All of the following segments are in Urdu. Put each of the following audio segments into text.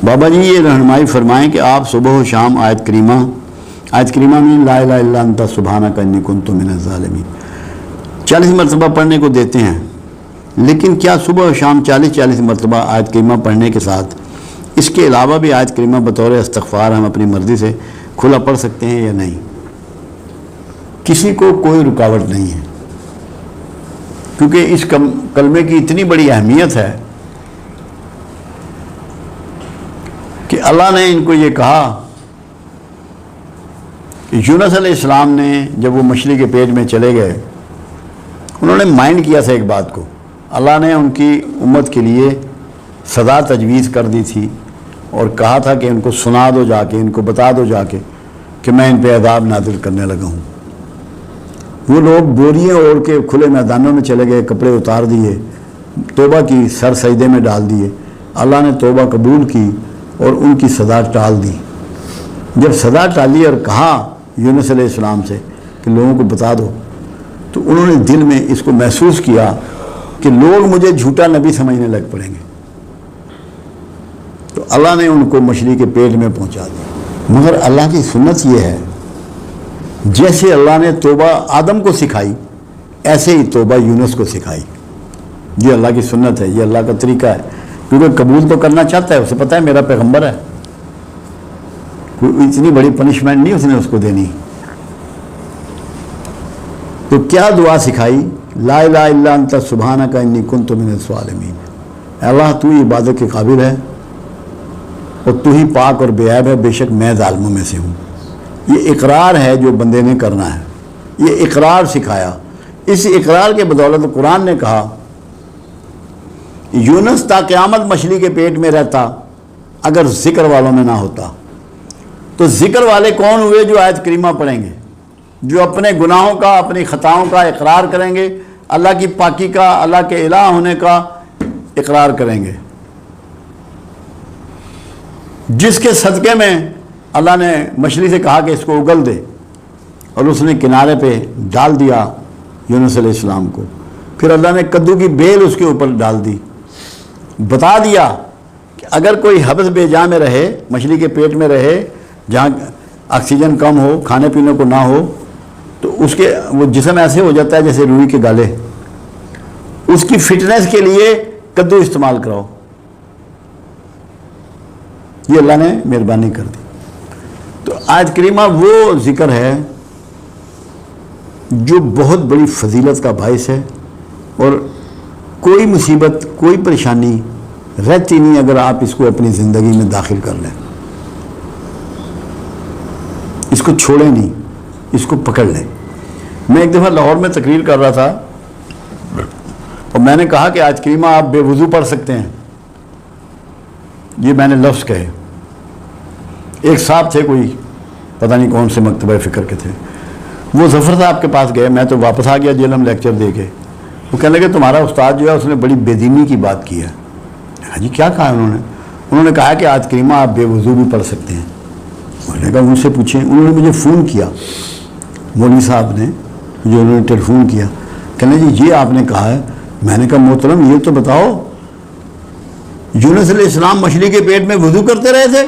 بابا جی یہ رہنمائی فرمائیں کہ آپ صبح و شام آیت کریمہ میں لا الہ الا انت سبحانک انی کنت من الظالمین 40 مرتبہ پڑھنے کو دیتے ہیں، لیکن کیا صبح و شام 40 مرتبہ آیت کریمہ پڑھنے کے ساتھ اس کے علاوہ بھی آیت کریمہ بطور استغفار ہم اپنی مرضی سے کھلا پڑھ سکتے ہیں یا نہیں؟ کسی کو کوئی رکاوٹ نہیں ہے، کیونکہ اس کلمے کی اتنی بڑی اہمیت ہے کہ اللہ نے ان کو یہ کہا کہ یونس علیہ السلام نے جب وہ مچھلی کے پیٹ میں چلے گئے، انہوں نے مائنڈ کیا تھا ایک بات کو، اللہ نے ان کی امت کے لیے سزا تجویز کر دی تھی اور کہا تھا کہ ان کو سنا دو جا کے، ان کو بتا دو جا کے کہ میں ان پہ عذاب نازل کرنے لگا ہوں۔ وہ لوگ بوریاں اوڑھ کے کھلے میدانوں میں چلے گئے، کپڑے اتار دیے، توبہ کی، سر سجدے میں ڈال دیے۔ اللہ نے توبہ قبول کی اور ان کی سزا ٹال دی۔ جب سزا ٹالی اور کہا یونس علیہ السلام سے کہ لوگوں کو بتا دو، تو انہوں نے دل میں اس کو محسوس کیا کہ لوگ مجھے جھوٹا نبی سمجھنے لگ پڑیں گے، تو اللہ نے ان کو مچھلی کے پیٹ میں پہنچا دیا۔ مگر اللہ کی سنت یہ ہے، جیسے اللہ نے توبہ آدم کو سکھائی ایسے ہی توبہ یونس کو سکھائی۔ یہ اللہ کی سنت ہے، یہ اللہ کا طریقہ ہے، کیونکہ قبول تو کرنا چاہتا ہے، اسے پتہ ہے میرا پیغمبر ہے، کوئی اتنی بڑی پنشمنٹ نہیں اس نے اس کو دینی۔ تو کیا دعا سکھائی؟ لا الہ الا انت سبحانک انی کنت من الظالمین۔ اللہ تو ہی عبادت کے قابل ہے اور تو ہی پاک اور بے عیب ہے، بے شک میں ظالموں میں سے ہوں۔ یہ اقرار ہے جو بندے نے کرنا ہے، یہ اقرار سکھایا۔ اس اقرار کے بدولت قرآن نے کہا یونس تا قیامت مچھلی کے پیٹ میں رہتا اگر ذکر والوں میں نہ ہوتا۔ تو ذکر والے کون ہوئے؟ جو آیت کریمہ پڑھیں گے، جو اپنے گناہوں کا، اپنی خطاؤں کا اقرار کریں گے، اللہ کی پاکی کا، اللہ کے الہ ہونے کا اقرار کریں گے، جس کے صدقے میں اللہ نے مچھلی سے کہا کہ اس کو اگل دے، اور اس نے کنارے پہ ڈال دیا یونس علیہ السلام کو۔ پھر اللہ نے کدو کی بیل اس کے اوپر ڈال دی، بتا دیا کہ اگر کوئی حبس بے جا میں رہے، مچھلی کے پیٹ میں رہے جہاں آکسیجن کم ہو، کھانے پینے کو نہ ہو، تو اس کے وہ جسم ایسے ہو جاتا ہے جیسے روئی کے گالے۔ اس کی فٹنس کے لیے کدو استعمال کراؤ۔ یہ اللہ نے مہربانی کر دی۔ تو آیت کریمہ وہ ذکر ہے جو بہت بڑی فضیلت کا باعث ہے، اور کوئی مصیبت، کوئی پریشانی رہتی نہیں اگر آپ اس کو اپنی زندگی میں داخل کر لیں، اس کو چھوڑیں نہیں، اس کو پکڑ لیں۔ میں ایک دفعہ لاہور میں تقریر کر رہا تھا اور میں نے کہا کہ آیت کریمہ آپ بے وضو پڑھ سکتے ہیں، یہ میں نے لفظ کہے۔ ایک صاحب تھے، کوئی پتہ نہیں کون سے مکتبہ فکر کے تھے، وہ ظفر صاحب کے پاس گئے، میں تو واپس آ گیا جیل میں لیکچر دے کے۔ وہ کہنے لگے تمہارا استاد جو ہے اس نے بڑی بے دینی کی بات کی ہے۔ ہاں جی کیا کہا انہوں نے کہا کہ آیت کریمہ آپ بے وضو بھی پڑھ سکتے ہیں۔ میں نے کہا ان سے پوچھیں۔ انہوں نے مجھے فون کیا، مولوی صاحب نے جو انہوں نے ٹیلی فون کیا، کہنے جی یہ آپ نے کہا ہے۔ میں نے کہا محترم یہ تو بتاؤ یونس علیہ السلام مچھلی کے پیٹ میں وضو کرتے رہے تھے؟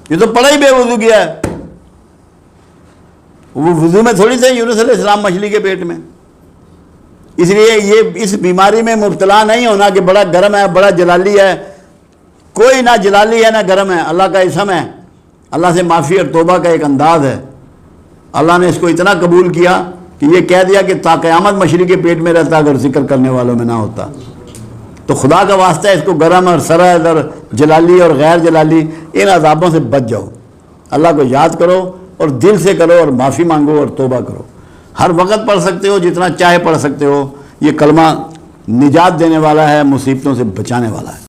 یہ تو پڑھا ہی بے وضو کیا ہے، وہ وضو میں تھوڑی تھے یونس علیہ السلام مچھلی کے پیٹ میں۔ اس لیے یہ اس بیماری میں مبتلا نہیں ہونا کہ بڑا گرم ہے، بڑا جلالی ہے، کوئی نہ جلالی ہے نہ گرم ہے، اللہ کا اسم ہے، اللہ سے معافی اور توبہ کا ایک انداز ہے۔ اللہ نے اس کو اتنا قبول کیا کہ یہ کہہ دیا کہ تا قیامت مچھلی کے پیٹ میں رہتا اگر ذکر کرنے والوں میں نہ ہوتا۔ تو خدا کا واسطہ ہے اس کو گرم اور سرد اور جلالی اور غیر جلالی ان عذابوں سے بچ جاؤ، اللہ کو یاد کرو اور دل سے کرو اور معافی مانگو اور توبہ کرو۔ ہر وقت پڑھ سکتے ہو، جتنا چاہے پڑھ سکتے ہو۔ یہ کلمہ نجات دینے والا ہے، مصیبتوں سے بچانے والا ہے۔